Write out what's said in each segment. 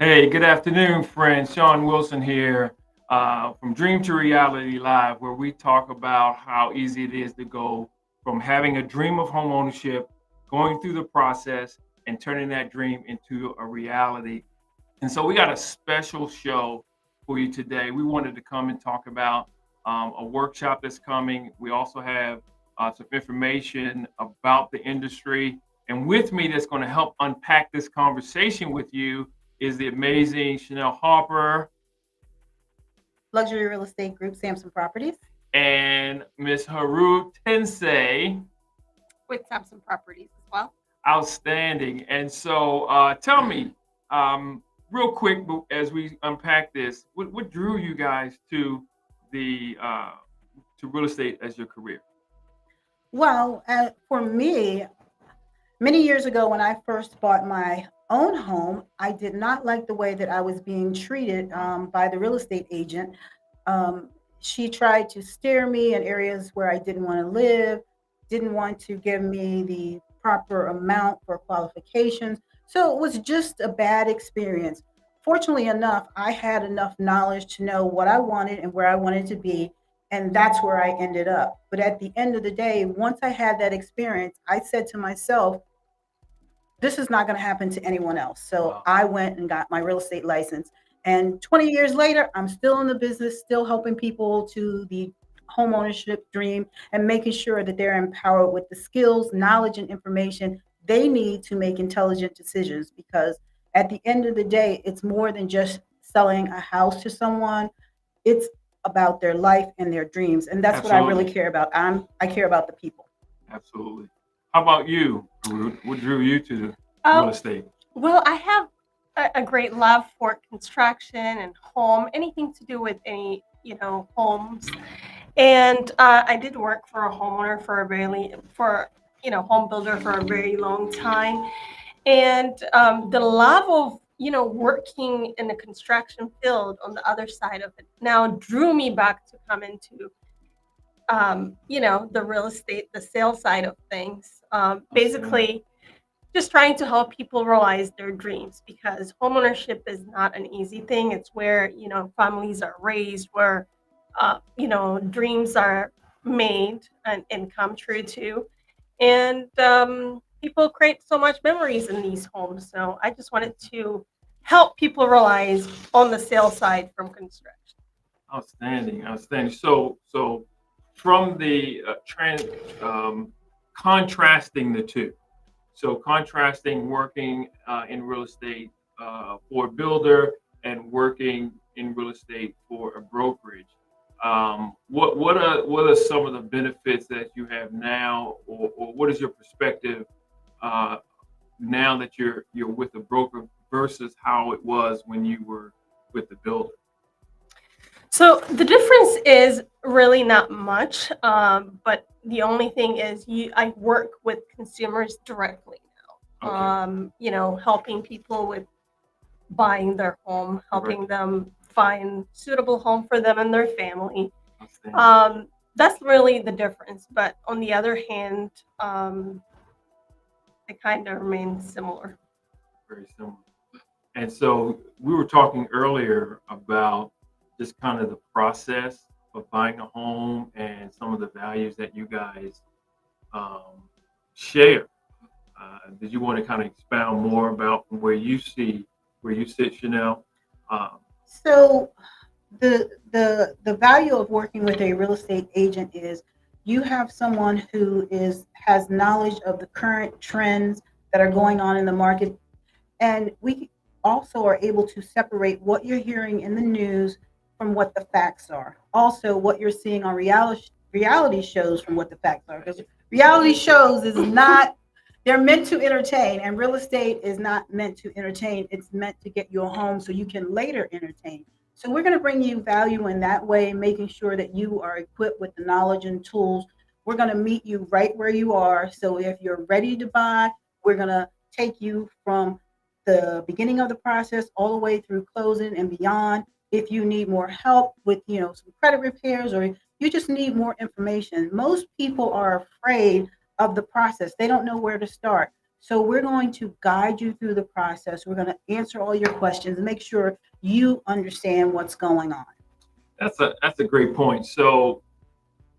Hey, good afternoon, friends. Sean Wilson here from Dream to Reality Live, where we talk about how easy it is to go from having a dream of home ownership, going through the process, and turning that dream into a reality. And so we got a special show for you today. We wanted to come and talk about a workshop that's coming. We also have some information about the industry. And with me, that's going to help unpack this conversation with you is the amazing Chanel Harper Luxury Real Estate Group, Samson Properties. and Miss Haru Tensei. With Samson Properties as well. Outstanding. And so tell me, real quick, as we unpack this, what drew you guys the to real estate as your career? Well, for me, many years ago when I first bought my own home, I did not like the way that I was being treated by the real estate agent. Um, she tried to steer me in areas where I didn't want to live, didn't want to give me the proper amount for qualifications. So it was just a bad experience. Fortunately enough, I had enough knowledge to know what I wanted and where I wanted to be. And that's where I ended up. But at the end of the day, once I had that experience, I said to myself, this is not going to happen to anyone else. So Wow. I went and got my real estate license. And 20 years later, I'm still in the business, still helping people to the home ownership dream and making sure that they're empowered with the skills, knowledge, and information they need to make intelligent decisions. Because at the end of the day, it's more than just selling a house to someone. It's about their life and their dreams. And that's what I really Absolutely. care about. I care about the people. Absolutely. How about you, Haru? What drew you to real Um, estate? well, I have a great love for construction and home, anything to do with any, homes. And I did work for a homeowner home builder for a very long time. And the love of, working in the construction field on the other side of it now drew me back to come into the real estate, the sales side of things. Outstanding. Basically, just trying to help people realize their dreams because homeownership is not an easy thing. It's where, families are raised, where, dreams are made and come true too. And people create so much memories in these homes. So I just wanted to help people realize on the sales side from construction. Outstanding. Outstanding. So from the contrasting the two. So contrasting working in real estate for a builder and working in real estate for a brokerage. What are some of the benefits that you have now, or what is your perspective uh, now that you're with a broker versus how it was when you were with the builder? So the difference is really not much, but the only thing is I work with consumers directly now. Okay, Helping people with buying their home, correct. helping them find suitable home for them and their family. Outstanding. That's really the difference. But on the other hand, they kind of remain similar. Very similar. And so we were talking earlier about just kind of the process of buying a home and some of the values that you guys um, share. Did you want to kind of expound more about where you sit, Chanel? Um, So the value of working with a real estate agent is you have someone who is has knowledge of the current trends that are going on in the market, and we also are able to separate what you're hearing in the news from what the facts are. Also, what you're seeing on reality shows from what the facts are, because reality shows is not, they're meant to entertain, and real estate is not meant to entertain. It's meant to get you a home so you can later entertain. So we're going to bring you value in that way, making sure that you are equipped with the knowledge and tools. We're going to meet you right where you are. So if you're ready to buy, we're going to take you from the beginning of the process all the way through closing and beyond. If you need more help with, some credit repairs, or you just need more information, most people are afraid of the process. They don't know where to start. So we're going to guide you through the process. We're going to answer all your questions and make sure you understand what's going on. That's a great point. So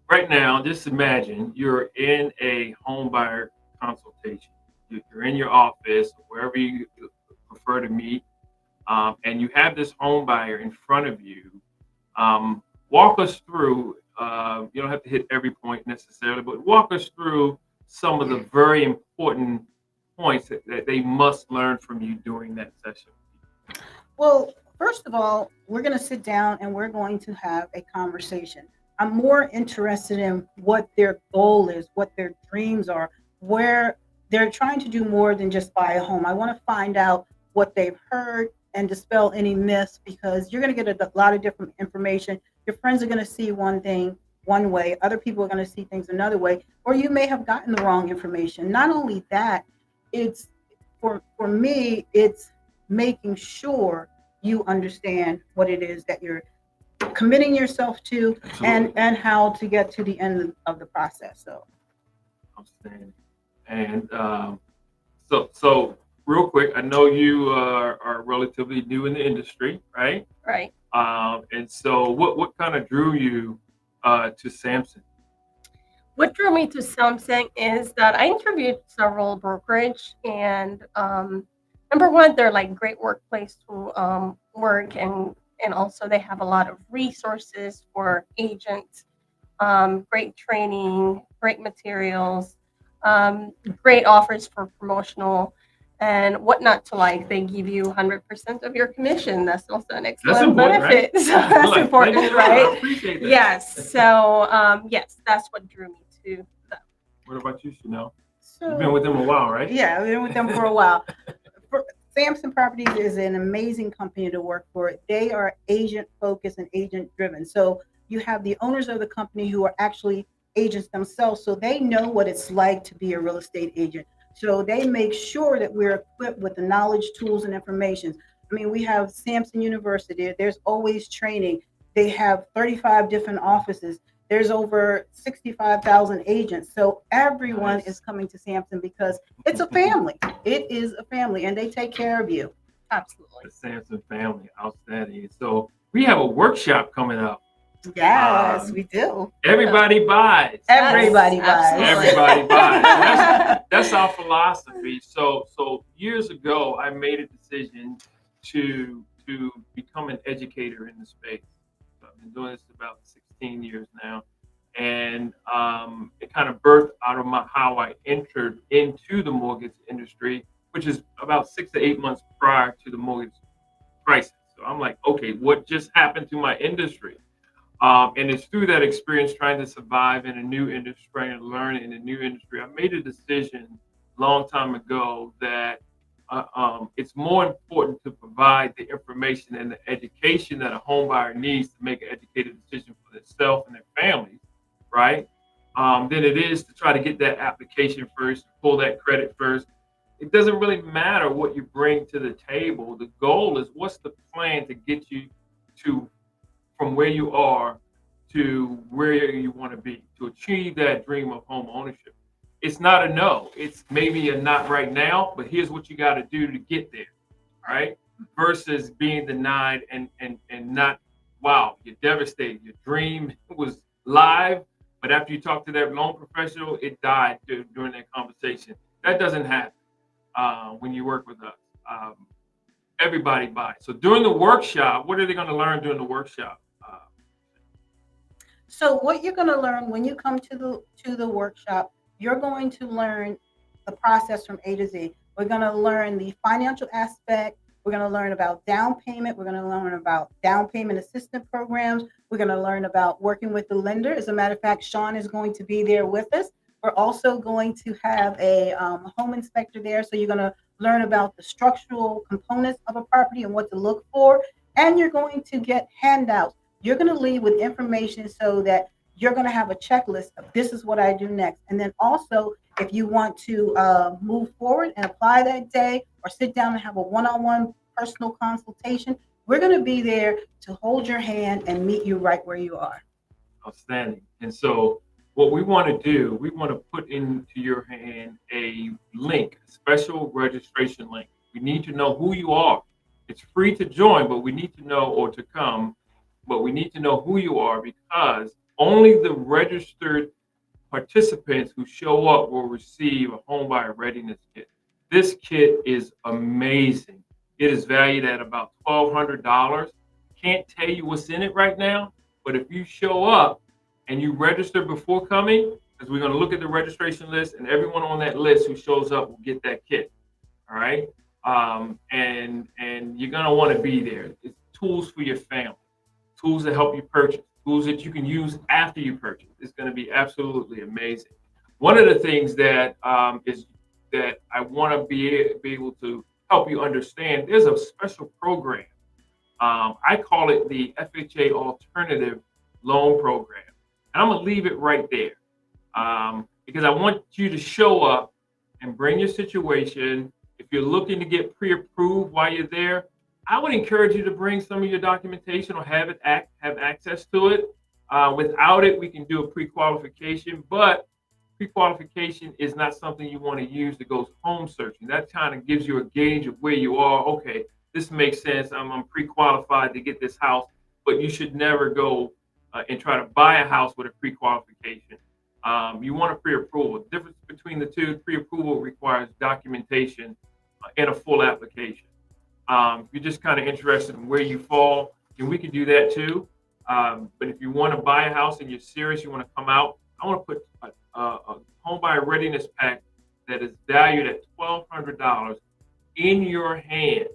right now, just imagine you're in a home buyer consultation. You're in your office, wherever you prefer to meet, and you have this home buyer in front of you. Walk us through. You don't have to hit every point necessarily, but walk us through some of the very important points that they must learn from you during that session. Well, first of all, we're going to sit down and we're going to have a conversation. I'm more interested in what their goal is, what their dreams are, where they're trying to do more than just buy a home. I want to find out what they've heard and dispel any myths, because you're going to get a lot of different information. Your friends are going to see one thing one way, other people are going to see things another way, or you may have gotten the wrong information. Not only that, it's for me, it's making sure you understand what it is that you're committing yourself to, Absolutely. and how to get to the end of the process. So Outstanding. And so real quick, I know you are relatively new in the industry, right? Right. And so what kind of drew you to Samson? What drew me to Samsung is that I interviewed several brokerage, and number one, they're like great workplace to work, and also they have a lot of resources for agents, great training, great materials, great offers for promotional and what not to like. They give you 100% of your commission. That's also an That's excellent important, right? benefit. So that's Like, important, thank you. I right? appreciate that. Yes. So yes, that's what drew me to them. What about you, Chanel? so You've been with them a while, right? yeah, I've been with them for a while. Samson Properties is an amazing company to work for. They are agent focused and agent driven. So you have the owners of the company who are actually agents themselves. So they know what it's like to be a real estate agent. So they make sure that we're equipped with the knowledge, tools, and information. I mean, we have Samson University. There's always training. They have 35 different offices. There's over 65,000 agents. So everyone Nice. is coming to Samson because it's a family. It is a family, and they take care of you. Absolutely. The Samson family, outstanding. So we have a workshop coming up. Yes, we do. Everybody buys. Everybody Yes, buys. absolutely. Everybody buys. That's our philosophy. So years ago, I made a decision to become an educator in the space. So I've been doing this about 16 years now, and it kind of birthed out of how I entered into the mortgage industry, which is about 6 to 8 months prior to the mortgage crisis. So I'm like, okay, what just happened to my industry? And it's through that experience trying to survive in a new industry and learn in a new industry. I made a decision a long time ago that it's more important to provide the information and the education that a home buyer needs to make an educated decision for themselves and their families, right? Than it is to try to get that application first, pull that credit first. It doesn't really matter what you bring to the table. The goal is what's the plan to get you to from where you are to where you want to be to achieve that dream of home ownership. It's not a no. It's maybe a not right now, but here's what you got to do to get there, right? Versus being denied and not, wow, you're devastated. Your dream was live, but after you talk to that loan professional, it died during that conversation. That doesn't happen when you work with us. Everybody buys. So during the workshop, what are they going to learn during the workshop? So what you're going to learn when you come to the workshop, you're going to learn the process from A to Z. We're going to learn the financial aspect. We're going to learn about down payment. We're going to learn about down payment assistance programs. We're going to learn about working with the lender. As a matter of fact, Sean is going to be there with us. We're also going to have a home inspector there. So you're going to learn about the structural components of a property and what to look for. And you're going to get handouts. You're going to leave with information so that you're going to have a checklist of this is what I do next. And then also, if you want to move forward and apply that day or sit down and have a one-on-one personal consultation, we're going to be there to hold your hand and meet you right where you are. Outstanding. And so what we want to do, we want to put into your hand a link, a special registration link. We need to know who you are. It's free to join, but we need to know, or to come, but we need to know who you are, because only the registered participants who show up will receive a homebuyer readiness kit. This kit is amazing. It is valued at about $1,200. Can't tell you what's in it right now, but if you show up and you register before coming, because we're going to look at the registration list, and everyone on that list who shows up will get that kit. All right. And you're going to want to be there. It's tools for your family, tools that help you purchase, tools that you can use after you purchase. It's going to be absolutely amazing. One of the things that is that I want to be able to help you understand, there's a special program. I call it the FHA Alternative Loan Program. And I'm going to leave it right there, because I want you to show up and bring your situation. If you're looking to get pre-approved while you're there, I would encourage you to bring some of your documentation or have access to it. Without it, we can do a pre-qualification, but pre-qualification is not something you want to use to go home searching. That kind of gives you a gauge of where you are. Okay, this makes sense. I'm pre-qualified to get this house, but you should never go and try to buy a house with a pre-qualification. You want a pre-approval. The difference between the two, pre-approval requires documentation and a full application. If you're just kind of interested in where you fall, then we can do that too. But if you want to buy a house and you're serious, you want to come out, I want to put a home buyer readiness pack that is valued at $1,200 in your hand.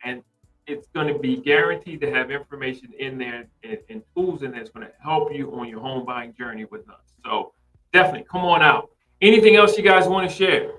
And it's going to be guaranteed to have information in there and tools in there that's going to help you on your home buying journey with us. So definitely come on out. Anything else you guys want to share?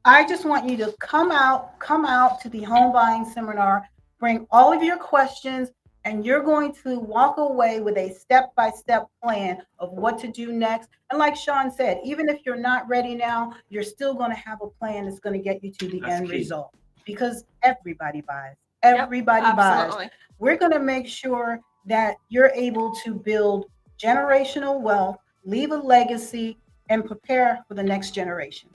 I just want you to come out to the home buying seminar, bring all of your questions, and you're going to walk away with a step-by-step plan of what to do next. And like Sean said, even if you're not ready now, you're still going to have a plan that's going to get you to the end result, because everybody buys. Everybody buys. We're going to make sure that you're able to build generational wealth, leave a legacy, and prepare for the next generation.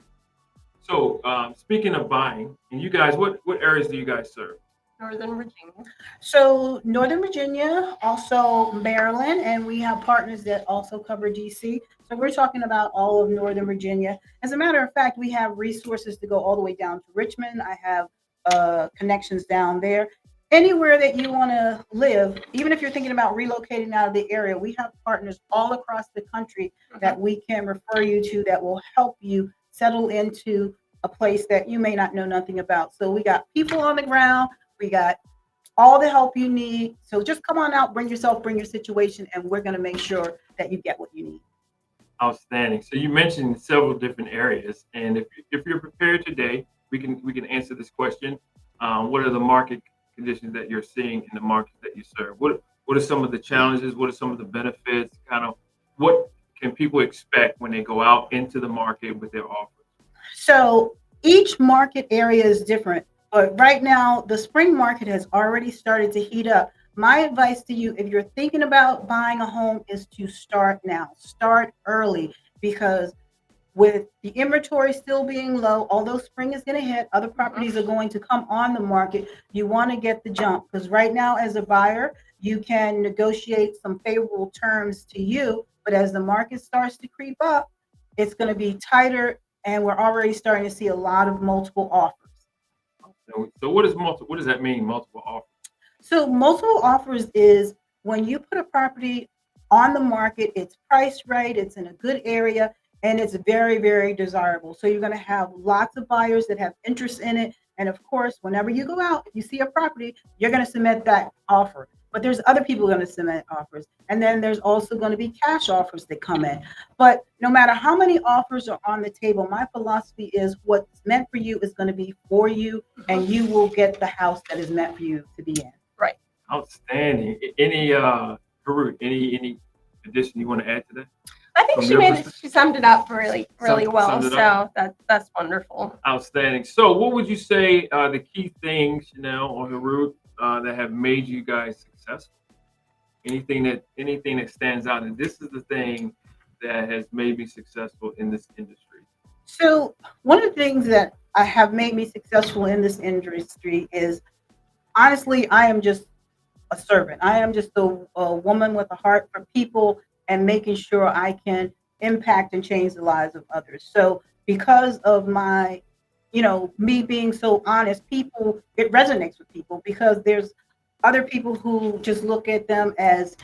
So speaking of buying, and you guys, what areas do you guys serve? Northern Virginia. So Northern Virginia, also Maryland, and we have partners that also cover DC. So we're talking about all of Northern Virginia. As a matter of fact, we have resources to go all the way down to Richmond. I have connections down there. Anywhere that you want to live, even if you're thinking about relocating out of the area, we have partners all across the country that we can refer you to that will help you settle into a place that you may not know nothing about. So we got people on the ground. We got all the help you need. So just come on out, bring yourself, bring your situation, and we're going to make sure that you get what you need. Outstanding. So you mentioned several different areas, and if you're prepared today, we can answer this question. What are the market conditions that you're seeing in the markets that you serve? What are some of the challenges? What are some of the benefits? Kind of what can people expect when they go out into the market with their offers? So each market area is different, but right now the spring market has already started to heat up. My advice to you, if you're thinking about buying a home, is to start now. Start early, because with the inventory still being low, although spring is going to hit, other properties are going to come on the market. You want to get the jump, because right now as a buyer, you can negotiate some favorable terms to you, but as the market starts to creep up, it's going to be tighter, and we're already starting to see a lot of multiple offers. So what does that mean, multiple offers? So multiple offers is when you put a property on the market, it's priced right, it's in a good area, and it's very, very desirable. So you're going to have lots of buyers that have interest in it. And of course, whenever you go out, if you see a property, you're going to submit that offer. But there's other people going to submit offers. And then there's also going to be cash offers that come in. But no matter how many offers are on the table, my philosophy is what's meant for you is going to be for you, and you will get the house that is meant for you to be in. Right. Outstanding. Any Harut, any addition you want to add to that? I think she summed it up really well. So that's wonderful. Outstanding. So what would you say are the key things, or Harut, that have made you guys successful? Anything that stands out, and this is the thing that has made me successful in this industry? So one of the things that I have made me successful in this industry is honestly, I am just a servant. I am just a woman with a heart for people and making sure I can impact and change the lives of others. So because of my, me being so honest, people, it resonates with people because there's other people who just look at them as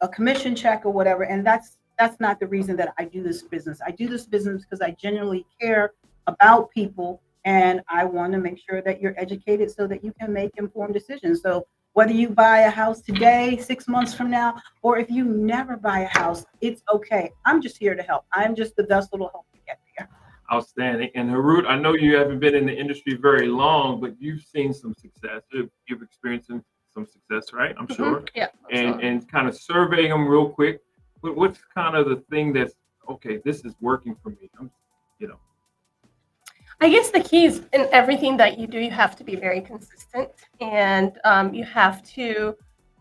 a commission check or whatever, and that's not the reason that I do this business. I do this business because I genuinely care about people, and I want to make sure that you're educated so that you can make informed decisions. So whether you buy a house today, 6 months from now, or if you never buy a house, it's okay. I'm just here to help. I'm just the vessel to help you get there. Outstanding. And Harut, I know you haven't been in the industry very long, but you've seen some success. You've experienced some success, right? I'm sure. Yeah. And kind of survey them real quick. What's kind of the thing that's okay? This is working for me. I guess the key is in everything that you do, you have to be very consistent, and you have to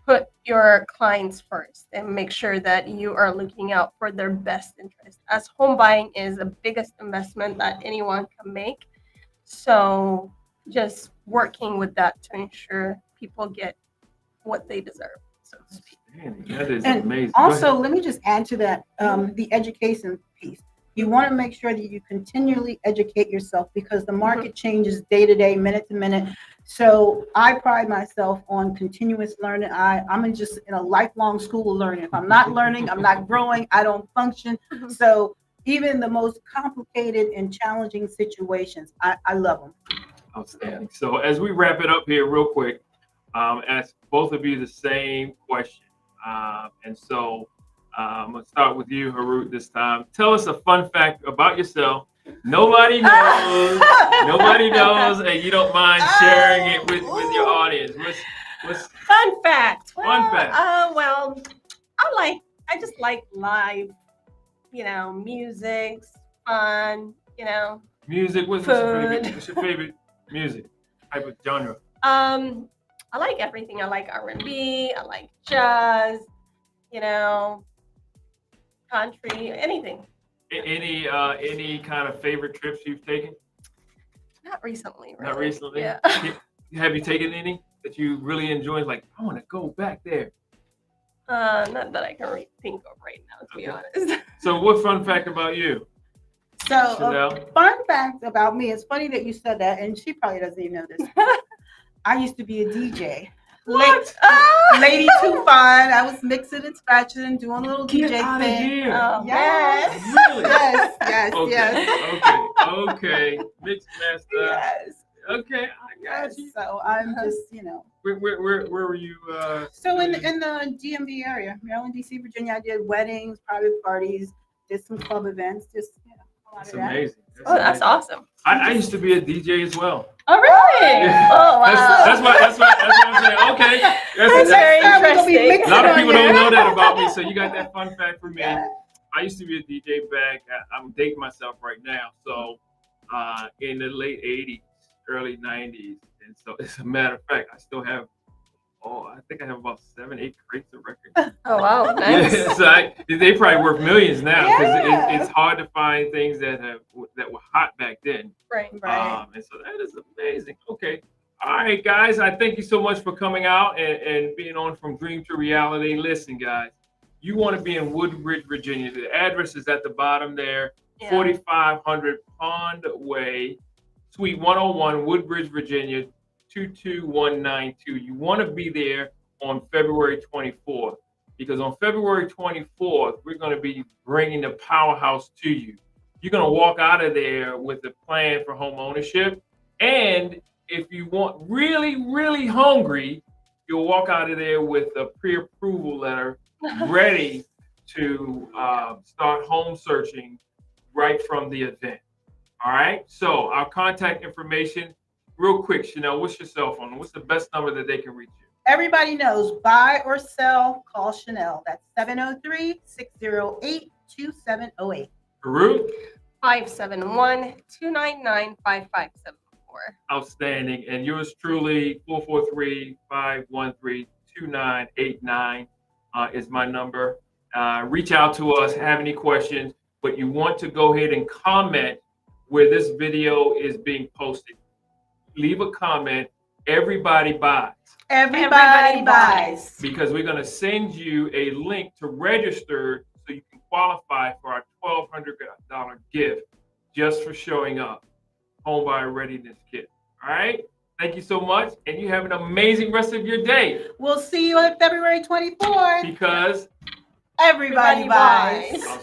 put your clients first and make sure that you are looking out for their best interest. As home buying is the biggest investment that anyone can make, so just working with that to ensure people get what they deserve, so to speak. That is And amazing. also, let me just add to that, the education piece. You want to make sure that you continually educate yourself because the market changes day to day, minute to minute. So I pride myself on continuous learning. I'm just in a lifelong school of learning. If I'm not learning, I'm not growing, I don't function. So even the most complicated and challenging situations, I love them. Outstanding. So as we wrap it up here real quick, ask both of you the same question. And so I'm going to start with you, Harut, this time. Tell us a fun fact about yourself. Nobody knows. Nobody knows, and you don't mind sharing it with your audience. What's Fun fact. Fun fact. Well, I just like live, music, fun, music? What's your favorite music type of genre? I like everything. I like R&B. I like jazz. Country, anything. Any kind of favorite trips you've taken? Not recently. Really. Not recently. Yeah. Have you taken any that you really enjoy? Like, I want to go back there. Not that I can think of right now, to be honest. So, what fun fact about you? So a fun fact about me, it's funny that you said that, and she probably doesn't even know this. I used to be a DJ. What? Lady Too Fine. I was mixing and scratching and doing a little Get DJ out thing. of here. Yes. Really? Yes. Okay. Yes. Okay. Mixed master. Yes. Okay, I got Yes. you. So I'm just, Where were you? So in the DMV area, Maryland, DC, Virginia, I did weddings, private parties, did some club events, just a lot That's of that. amazing. That's awesome. I used to be a DJ as well. Oh, really? Yeah. Oh, wow. That's what I'm saying. Okay. That's very interesting. A lot of people don't know that about me, so you got that fun fact for me. Yeah. I used to be a DJ back. I'm dating myself right now, so in the late '80s, early '90s, and so as a matter of fact, I still have. I think I have about 7-8 crates of records. Oh, wow. Nice. Yeah, so they probably worth millions now because Yeah. it's hard to find things that were hot back then. Right. Right. And so that is amazing. Okay. All right, guys. I thank you so much for coming out and being on From Dream to Reality. Listen, guys, you want to be in Woodbridge, Virginia. The address is at the bottom there, Yeah. 4500 Pond Way, Suite 101, Woodbridge, Virginia, 22192. You want to be there on February 24th because on February 24th, we're going to be bringing the powerhouse to you. You're going to walk out of there with a plan for home ownership. And if you want really, really hungry, you'll walk out of there with a pre-approval letter ready to start home searching right from the event. All right. So our contact information, real quick, Chanel, what's your cell phone? What's the best number that they can reach you? Everybody knows, buy or sell, call Chanel. That's 703-608-2708. Harut? 571-299-5574. Outstanding. And yours truly, 443-513-2989 is my number. reach out to us, have any questions, but you want to go ahead and comment where this video is being posted. Leave a comment. Everybody buys. Everybody buys. Because we're going to send you a link to register so you can qualify for our $1,200 gift just for showing up. Homebuyer Readiness Kit. All right? Thank you so much, and you have an amazing rest of your day. We'll see you on February 24th. Because Everybody buys.